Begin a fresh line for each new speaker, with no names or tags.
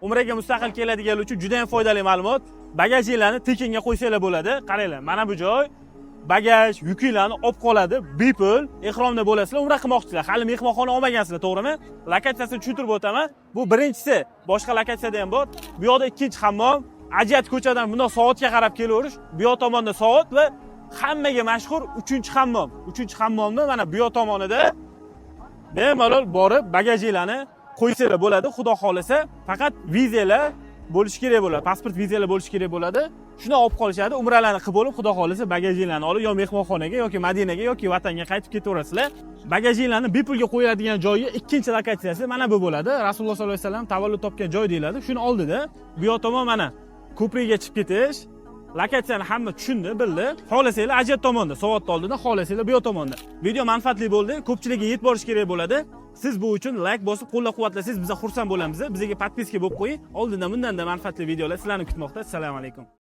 umraga mustaqil keladiganlar uchun juda ham foydali ma'lumot. Bagajinglarni tekinga qo'ysanglar bo'ladi. Qaranglar, mana bu joy bagaj, yukinglarni olib qoladi, bepul. Ehromda bo'lasizlar, umra qilmoqchisizlar. Hali mehmonxona olmagansizlar, to'g'rimi? Lokatsiyasini tushuntirib o'taman. Bu birinchisi, boshqa lokatsiyada ham bor. Bu yoqda ikkinchi hammom, Ajat ko'chadan bundoq soatga qarab kelaverish. Bu yoq tomonda soat va hammaga mashhur 3-hammom. 3-hammomni mana bu yoq tomonida bemalol borib bagajinglarni qo'ysanglar bo'ladi. Xudo xolisa, faqat vizalar bo'lishi kerak bo'ladi. Pasport, vizalar bo'lishi kerak bo'ladi. Shuni olib qolishadi. Umralarni qilib bo'lib, xudo xolisa bagajinglarni olib yo mehmonxonaga yoki Madinaga yoki vatanga qaytib ketaverasizlar. Bagajinglarni bepulga qo'yadigan joyi ikkinchi lokatsiyasi mana bu bo'ladi. Rasululloh sollallohu alayhi vasallam tavallud topgan joy deyiladi. Shuni oldida bu yoq tomon mana ko'prikka chiqib ketish. Lokatsiyani hamma tushundi, bildi. Xohlasanglar Ajat tomonda, soatni oldida, xohlasanglar bu yoq tomonda. Video manfaatli bo'ldi, ko'pchilikga yetib borish kerak bo'ladi. Siz bu uchun like bosib, qo'llab-quvvatlasangiz biz xursand bo'lamiz. Bizga podpiska bo'lib qo'ying. Oldindan bundan-da manfaatli videolar sizlarni kutmoqda. Assalomu alaykum.